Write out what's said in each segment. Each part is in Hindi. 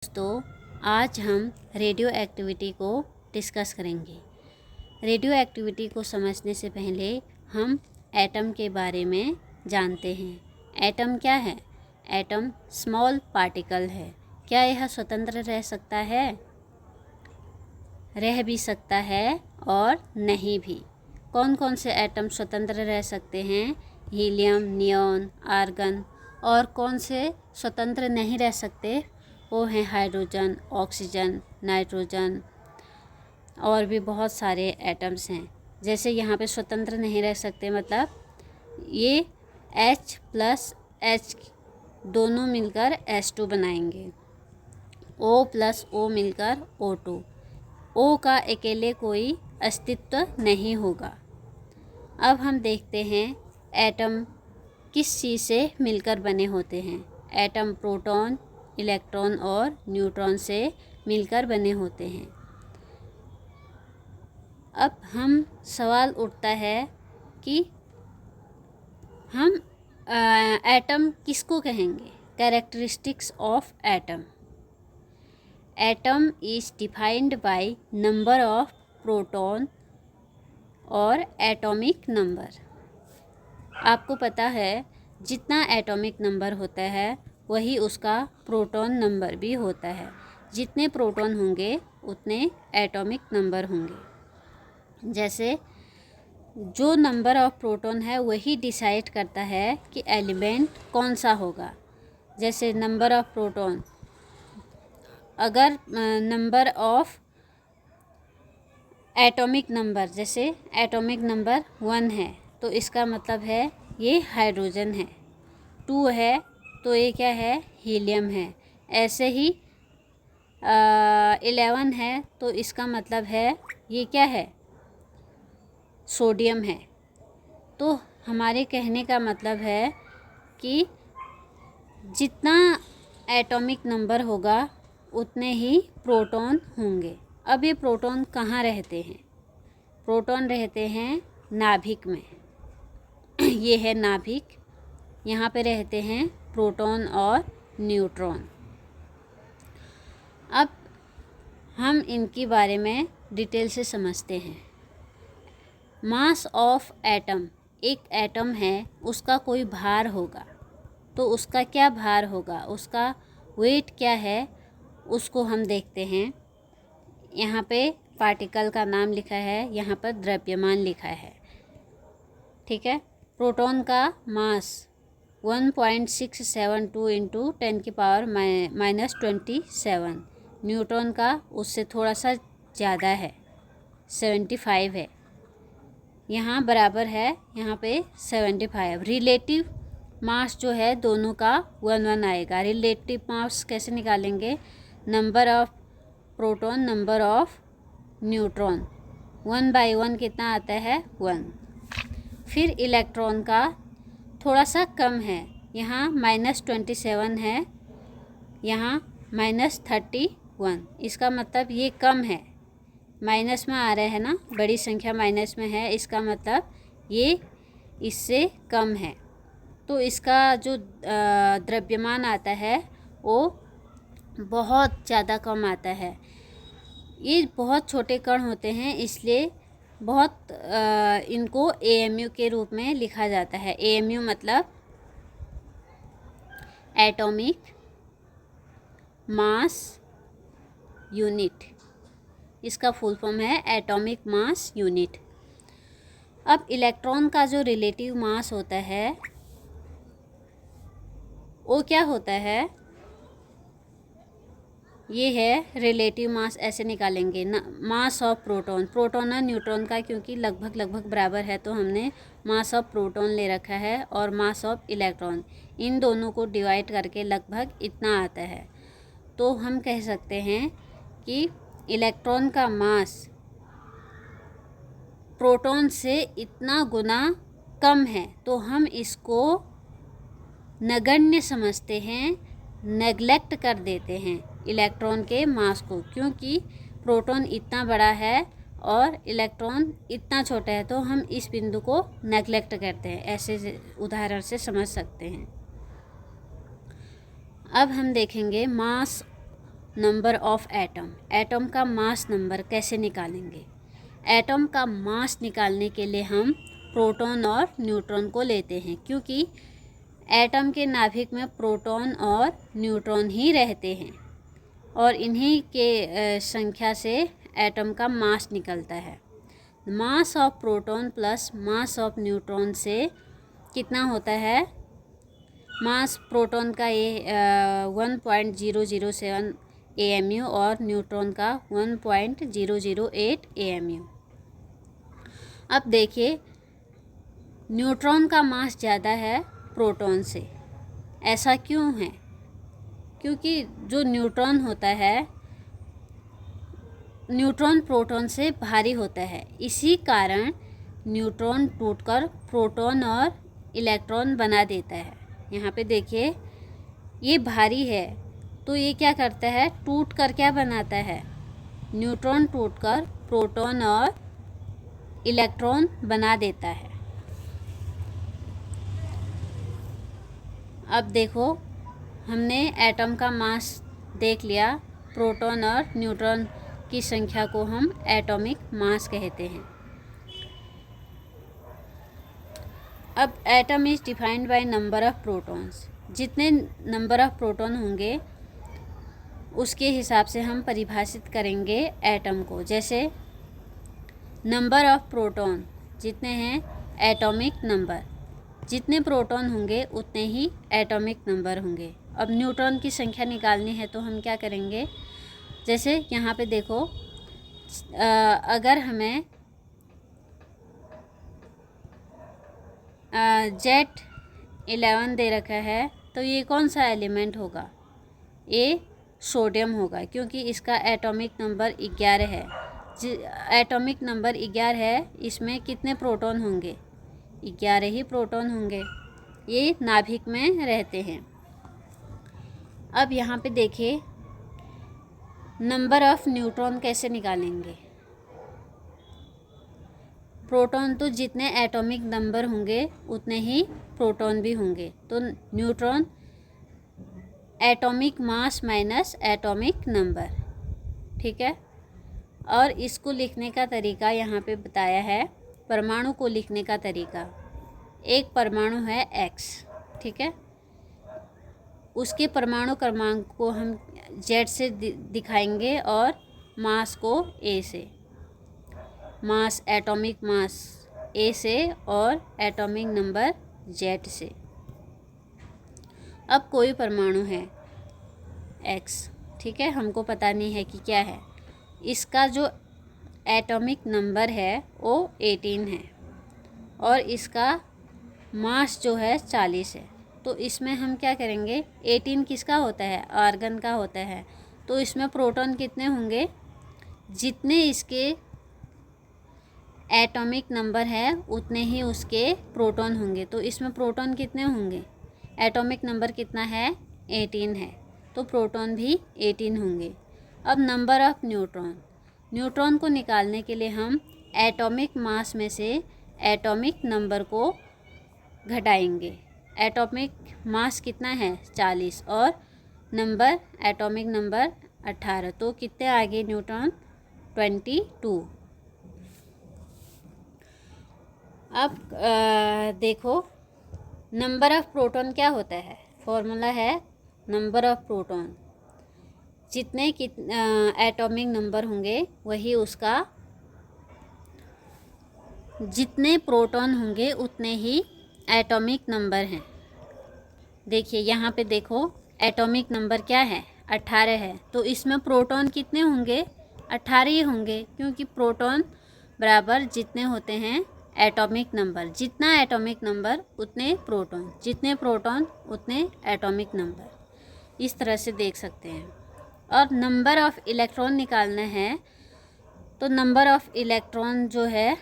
दोस्तों, आज हम रेडियो एक्टिविटी को डिस्कस करेंगे। रेडियो एक्टिविटी को समझने से पहले हम एटम के बारे में जानते हैं। एटम क्या है? एटम स्मॉल पार्टिकल है। क्या यह स्वतंत्र रह सकता है? रह भी सकता है और नहीं भी। कौन कौन से एटम स्वतंत्र रह सकते हैं? Helium, neon, argon. और कौन से स्वतंत्र नहीं रह सकते? वो हैं हाइड्रोजन, ऑक्सीजन, नाइट्रोजन और भी बहुत सारे एटम्स हैं। जैसे यहाँ पे स्वतंत्र नहीं रह सकते मतलब ये H+H दोनों मिलकर H2 बनाएंगे। O+O मिलकर O2। O का अकेले कोई अस्तित्व नहीं होगा। अब हम देखते हैं एटम किस चीज़ से मिलकर बने होते हैं। एटम प्रोटॉन, इलेक्ट्रॉन और न्यूट्रॉन से मिलकर बने होते हैं। अब हम सवाल उठता है कि हम एटम किसको कहेंगे? Characteristics of atom. Atom is defined by number of proton और एटॉमिक नंबर। आपको पता है जितना एटॉमिक नंबर होता है वही उसका प्रोटॉन नंबर भी होता है। जितने प्रोटॉन होंगे उतने एटॉमिक नंबर होंगे। जैसे जो नंबर ऑफ प्रोटॉन है वही डिसाइड करता है कि एलिमेंट कौन सा होगा। जैसे नंबर ऑफ प्रोटॉन, अगर नंबर ऑफ एटॉमिक नंबर, जैसे एटॉमिक नंबर 1 है तो इसका मतलब है ये हाइड्रोजन है। 2 है तो ये क्या है? हीलियम है। ऐसे ही 11 है तो इसका मतलब है ये क्या है? सोडियम है। तो हमारे कहने का मतलब है कि जितना एटॉमिक नंबर होगा उतने ही प्रोटॉन होंगे। अब ये प्रोटॉन कहाँ रहते हैं? प्रोटॉन रहते हैं नाभिक में। ये है नाभिक। यहाँ पे रहते हैं प्रोटॉन और न्यूट्रॉन। अब हम इनके बारे में डिटेल से समझते हैं। मास ऑफ एटम, एक एटम है उसका कोई भार होगा तो उसका क्या भार होगा, उसका वेट क्या है उसको हम देखते हैं। यहाँ पे पार्टिकल का नाम लिखा है, यहाँ पर द्रव्यमान लिखा है। ठीक है। प्रोटॉन का मास 1.672 इंटू 10⁻⁻27। न्यूट्रॉन का उससे थोड़ा सा ज़्यादा है, 75 है। यहाँ बराबर है, यहाँ पे 75। रिलेटिव मास जो है दोनों का 1:1 आएगा। रिलेटिव मास कैसे निकालेंगे? Number of proton, number of neutron, 1/1 कितना आता है? 1। फिर इलेक्ट्रॉन का थोड़ा सा कम है, यहाँ -27 है, यहाँ -31। इसका मतलब ये कम है, माइनस में आ रहा है ना, बड़ी संख्या माइनस में है, इसका मतलब ये इससे कम है। तो इसका जो द्रव्यमान आता है वो बहुत ज़्यादा कम आता है। ये बहुत छोटे कण होते हैं इसलिए बहुत इनको AMU के रूप में लिखा जाता है। AMU मतलब एटॉमिक मास यूनिट। इसका फुल फॉर्म है एटॉमिक मास यूनिट। अब इलेक्ट्रॉन का जो रिलेटिव मास होता है वो क्या होता है? ये है रिलेटिव मास। ऐसे निकालेंगे ना, मास ऑफ प्रोटॉन, प्रोटॉन और न्यूट्रॉन का क्योंकि लगभग बराबर है तो हमने मास ऑफ प्रोटॉन ले रखा है, और मास ऑफ इलेक्ट्रॉन, इन दोनों को डिवाइड करके लगभग इतना आता है। तो हम कह सकते हैं कि इलेक्ट्रॉन का मास प्रोटॉन से इतना गुना कम है, तो हम इसको नगण्य समझते हैं, नेग्लेक्ट कर देते हैं इलेक्ट्रॉन के मास को, क्योंकि प्रोटॉन इतना बड़ा है और इलेक्ट्रॉन इतना छोटा है, तो हम इस बिंदु को नेग्लेक्ट करते हैं। ऐसे उदाहरण से समझ सकते हैं। अब हम देखेंगे mass number of atom, atom का मास नंबर कैसे निकालेंगे। एटम का मास निकालने के लिए हम प्रोटॉन और न्यूट्रॉन को लेते हैं, क्योंकि एटम के नाभिक में प्रोटॉन और न्यूट्रॉन ही रहते हैं और इन्हीं के संख्या से एटम का मास निकलता है। Mass of proton plus mass of neutron से कितना होता है। मास प्रोटॉन का ये 1.007 AMU और न्यूट्रॉन का 1.008 AMU। अब देखिए, न्यूट्रॉन का मास ज़्यादा है प्रोटॉन से। ऐसा क्यों है? क्योंकि जो न्यूट्रॉन होता है, न्यूट्रॉन प्रोटॉन से भारी होता है। इसी कारण न्यूट्रॉन टूटकर प्रोटॉन और इलेक्ट्रॉन बना देता है। यहाँ पे देखिए, ये भारी है तो ये क्या करता है, टूट कर क्या बनाता है, न्यूट्रॉन टूटकर प्रोटॉन और इलेक्ट्रॉन बना देता है। अब देखो, हमने एटम का मास देख लिया, प्रोटॉन और न्यूट्रॉन की संख्या को हम एटॉमिक मास कहते हैं। अब atom is defined by number of protons. जितने नंबर ऑफ प्रोटॉन होंगे उसके हिसाब से हम परिभाषित करेंगे एटम को। जैसे नंबर ऑफ प्रोटॉन जितने हैं, एटॉमिक नंबर, जितने प्रोटॉन होंगे उतने ही एटॉमिक नंबर होंगे। अब न्यूट्रॉन की संख्या निकालनी है तो हम क्या करेंगे, जैसे यहाँ पे देखो, अगर हमें Z11 दे रखा है तो ये कौन सा एलिमेंट होगा, ये सोडियम होगा, क्योंकि इसका एटॉमिक नंबर 11 है। एटॉमिक नंबर 11 है, इसमें कितने प्रोटॉन होंगे, 11 ही प्रोटॉन होंगे। ये नाभिक में रहते हैं। अब यहाँ पे देखिए, नंबर ऑफ न्यूट्रॉन कैसे निकालेंगे। प्रोटॉन तो जितने एटॉमिक नंबर होंगे उतने ही प्रोटॉन भी होंगे, तो neutron atomic mass minus atomic number, ठीक है। और इसको लिखने का तरीका यहाँ पे बताया है, परमाणु को लिखने का तरीका। एक परमाणु है X, ठीक है, उसके परमाणु क्रमांक को हम Z से दिखाएंगे और मास को A से, मास एटॉमिक मास A से और एटॉमिक नंबर Z से। अब कोई परमाणु है X, ठीक है, हमको पता नहीं है कि क्या है, इसका जो एटॉमिक नंबर है वो 18 है और इसका मास जो है 40 है। तो इसमें हम क्या करेंगे, 18 किसका होता है, आर्गन का होता है, तो इसमें प्रोटॉन कितने होंगे, जितने इसके एटॉमिक नंबर है उतने ही उसके प्रोटॉन होंगे। तो इसमें प्रोटॉन कितने होंगे, एटॉमिक नंबर कितना है, 18 है, तो प्रोटॉन भी 18 होंगे। अब नंबर ऑफ न्यूट्रॉन, न्यूट्रॉन को निकालने के लिए हम एटॉमिक मास में से एटॉमिक नंबर को घटाएंगे। एटॉमिक मास कितना है, 40, और नंबर एटॉमिक नंबर 18, तो कितने आ गए न्यूट्रॉन, 22। अब देखो, नंबर ऑफ प्रोटॉन क्या होता है, फॉर्मूला है नंबर ऑफ प्रोटॉन, जितने एटॉमिक नंबर होंगे वही उसका, जितने प्रोटॉन होंगे उतने ही एटॉमिक नंबर हैं। देखिए यहाँ पे देखो, एटॉमिक नंबर क्या है, 18 है, तो इसमें प्रोटॉन कितने होंगे, 18 ही होंगे, क्योंकि प्रोटॉन बराबर जितने होते हैं एटॉमिक नंबर, जितना एटॉमिक नंबर उतने प्रोटॉन, जितने प्रोटॉन उतने एटॉमिक नंबर, इस तरह से देख सकते हैं। और नंबर ऑफ़ इलेक्ट्रॉन निकालना है तो नंबर ऑफ़ इलेक्ट्रॉन जो है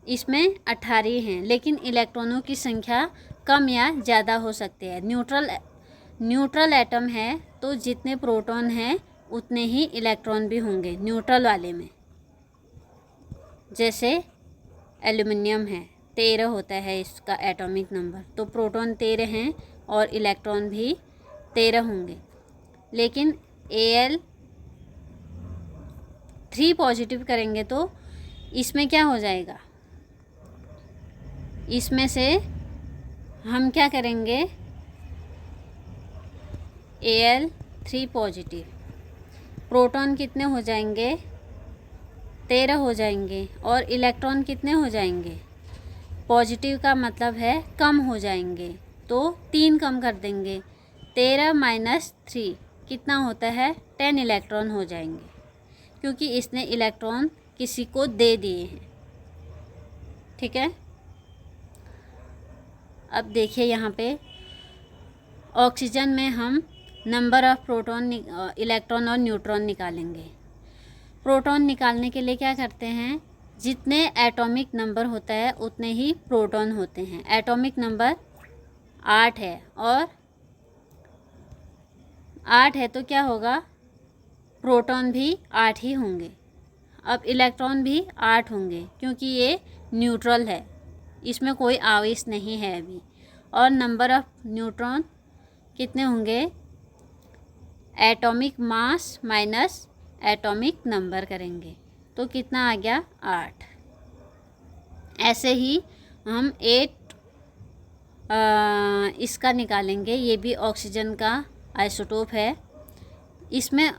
इसमें 18 हैं, लेकिन इलेक्ट्रॉनों की संख्या कम या ज़्यादा हो सकती है। न्यूट्रल एटम है तो जितने प्रोटॉन हैं उतने ही इलेक्ट्रॉन भी होंगे न्यूट्रल वाले में। जैसे एल्युमिनियम है, 13 होता है इसका एटॉमिक नंबर, तो प्रोटॉन 13 हैं और इलेक्ट्रॉन भी 13 होंगे। लेकिन Al3 पॉजिटिव करेंगे तो इसमें क्या हो जाएगा, इसमें से हम क्या करेंगे, Al3 पॉजिटिव, प्रोटॉन कितने हो जाएंगे, 13 हो जाएंगे, और इलेक्ट्रॉन कितने हो जाएंगे, पॉजिटिव का मतलब है कम हो जाएंगे, तो 3 कम कर देंगे, 13 माइनस 3 कितना होता है, 10 इलेक्ट्रॉन हो जाएंगे, क्योंकि इसने इलेक्ट्रॉन किसी को दे दिए हैं। ठीक है, अब देखिए यहाँ पे ऑक्सीजन में हम नंबर ऑफ़ प्रोटॉन, इलेक्ट्रॉन और न्यूट्रॉन निकालेंगे। प्रोटॉन निकालने के लिए क्या करते हैं, जितने एटॉमिक नंबर होता है उतने ही प्रोटॉन होते हैं। एटॉमिक नंबर 8 है, और 8 है तो क्या होगा, प्रोटॉन भी 8 ही होंगे। अब इलेक्ट्रॉन भी 8 होंगे, क्योंकि ये न्यूट्रल है, इसमें कोई आवेश नहीं है अभी। और नंबर ऑफ़ न्यूट्रॉन कितने होंगे, atomic mass minus atomic number करेंगे तो कितना आ गया, 8। ऐसे ही हम 8 इसका निकालेंगे, ये भी ऑक्सीजन का आइसोटोप है। इसमें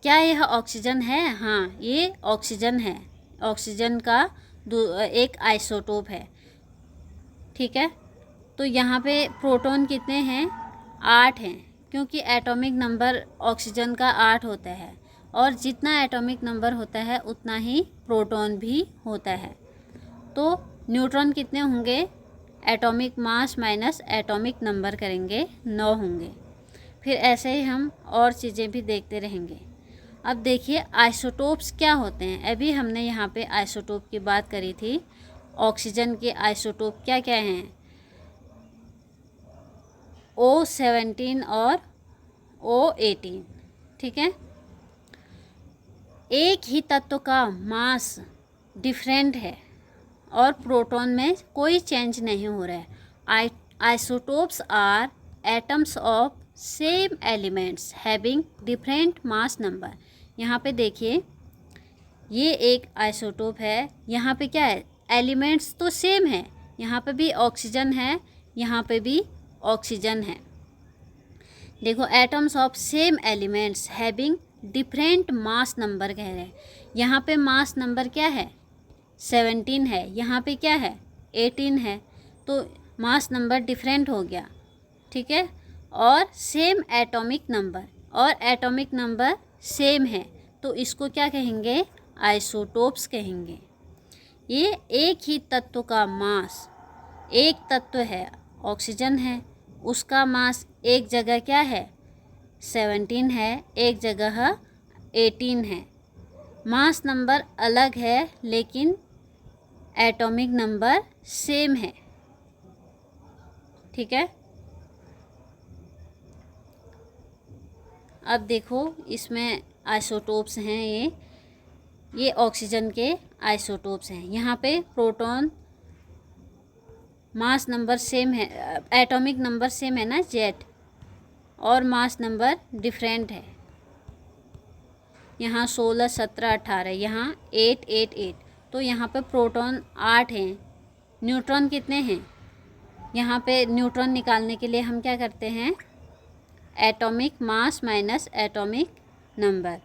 क्या यह ऑक्सीजन है, हाँ ये ऑक्सीजन है, ऑक्सीजन का एक आइसोटोप है। ठीक है, तो यहाँ पे प्रोटॉन कितने हैं, 8 हैं, क्योंकि एटॉमिक नंबर ऑक्सीजन का 8 होता है, और जितना एटॉमिक नंबर होता है उतना ही प्रोटॉन भी होता है। तो न्यूट्रॉन कितने होंगे, atomic mass minus atomic number करेंगे, 9 होंगे। फिर ऐसे ही हम और चीज़ें भी देखते रहेंगे। अब देखिए आइसोटोप्स क्या होते हैं। अभी हमने यहाँ पे आइसोटोप की बात करी थी। ऑक्सीजन के आइसोटोप क्या क्या हैं, O17 और O18। ठीक है, एक ही तत्व का मास डिफरेंट है और प्रोटॉन में कोई चेंज नहीं हो रहा है। Isotopes are atoms of same elements having different mass number. यहाँ पे देखिए ये एक आइसोटोप है, यहाँ पे क्या है, एलिमेंट्स तो सेम है, यहाँ पे भी ऑक्सीजन है, यहाँ पे भी ऑक्सीजन है। देखो atoms of same elements having different mass number कह रहे हैं। यहाँ पे मास नंबर क्या है, 17 है, यहाँ पे क्या है, 18 है, तो मास नंबर डिफरेंट हो गया। ठीक है, और सेम एटॉमिक नंबर, और एटॉमिक नंबर सेम है, तो इसको क्या कहेंगे, आइसोटोप्स कहेंगे। ये एक ही तत्व का मास, एक तत्व है ऑक्सीजन है, उसका मास एक जगह क्या है, 17 है, एक जगह 18 है। मास नंबर अलग है लेकिन एटॉमिक नंबर सेम है। ठीक है, अब देखो इसमें आइसोटोप्स हैं, ये ऑक्सीजन के आइसोटोप्स हैं। यहाँ पे प्रोटॉन मास नंबर सेम है, एटॉमिक नंबर सेम है ना, जेड, और मास नंबर डिफरेंट है। यहाँ 16, 17, 18, यहाँ 8, 8, 8, तो यहाँ पे प्रोटॉन 8 हैं। न्यूट्रॉन कितने हैं, यहाँ पे न्यूट्रॉन निकालने के लिए हम क्या करते हैं, atomic mass minus atomic number.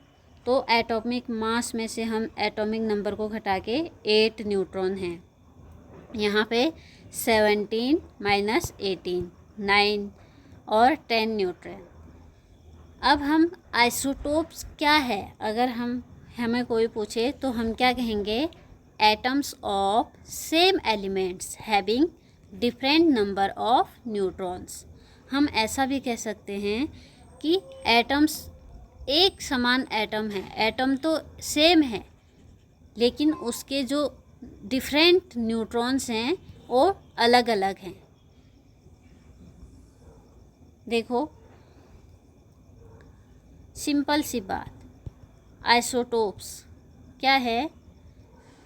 तो एटॉमिक मास में से हम एटॉमिक नंबर को घटा के 8 न्यूट्रॉन हैं। यहाँ पे 17 माइनस 18, 9 और 10 न्यूट्रॉन। अब हम आइसोटोप्स क्या है, अगर हमें कोई पूछे तो हम क्या कहेंगे, atoms of same elements having different number of neutrons. हम ऐसा भी कह सकते हैं कि एटम्स एक समान एटम है, एटम तो सेम है लेकिन उसके जो डिफरेंट न्यूट्रॉन्स हैं वो अलग अलग हैं। देखो सिंपल सी बात, आइसोटोप्स क्या है,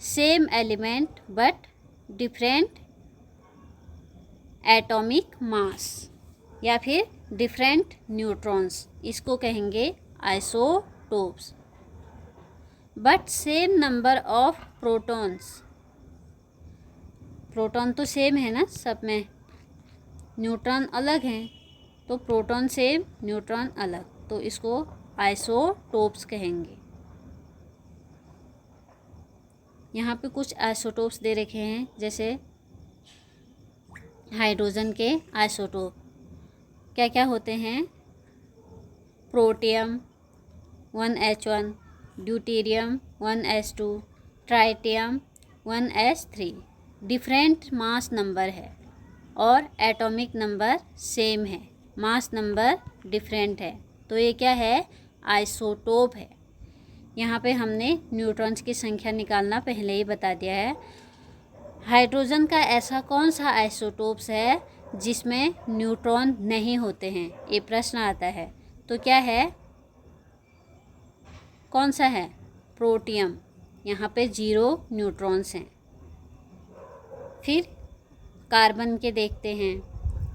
same element but different atomic mass या फिर डिफरेंट न्यूट्रॉन्स, इसको कहेंगे isotopes. But same number of protons, proton तो सेम है ना सब में, न्यूट्रॉन अलग हैं, तो प्रोटॉन सेम न्यूट्रॉन अलग, तो इसको आइसोटोप्स कहेंगे। यहाँ पे कुछ आइसोटोप्स दे रखे हैं, जैसे हाइड्रोजन के आइसोटोप क्या क्या होते हैं, protium 1H1, deuterium 1S2, tritium 1S3। Different mass number है और एटॉमिक नंबर सेम है, मास नंबर डिफरेंट है, तो ये क्या है, आइसोटोप है। यहाँ पे हमने न्यूट्रॉन्स की संख्या निकालना पहले ही बता दिया है। हाइड्रोजन का ऐसा कौन सा आइसोटोप्स है जिसमें न्यूट्रॉन नहीं होते हैं, ये प्रश्न आता है, तो क्या है, कौन सा है, प्रोटियम, यहाँ पे 0 न्यूट्रॉन्स हैं। फिर कार्बन के देखते हैं,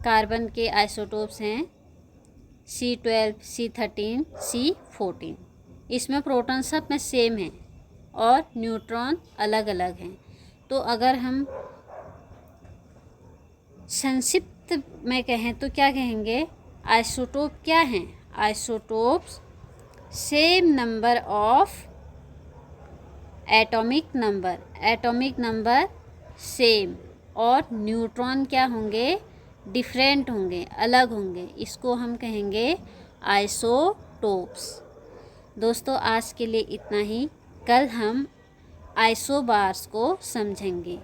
कार्बन के आइसोटोप्स हैं C12, C13, C14। इसमें प्रोटॉन सब में सेम है और न्यूट्रॉन अलग अलग हैं। तो अगर हम संक्षिप्त में कहें तो क्या कहेंगे, आइसोटोप क्या हैं, isotopes same number of atomic number, atomic number same, और न्यूट्रॉन क्या होंगे, डिफरेंट होंगे, अलग होंगे, इसको हम कहेंगे आइसोटोप्स। दोस्तों आज के लिए इतना ही, कल हम आइसोबार्स को समझेंगे।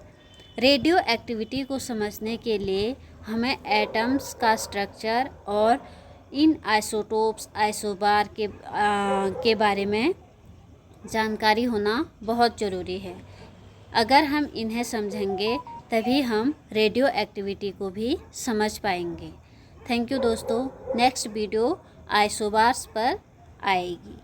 रेडियो एक्टिविटी को समझने के लिए हमें एटम्स का स्ट्रक्चर और इन आइसोटोप्स, आइसोबार के बारे में जानकारी होना बहुत ज़रूरी है। अगर हम इन्हें समझेंगे तभी हम रेडियो एक्टिविटी को भी समझ पाएंगे। थैंक यू दोस्तों, नेक्स्ट वीडियो आइसोबार्स पर आएगी।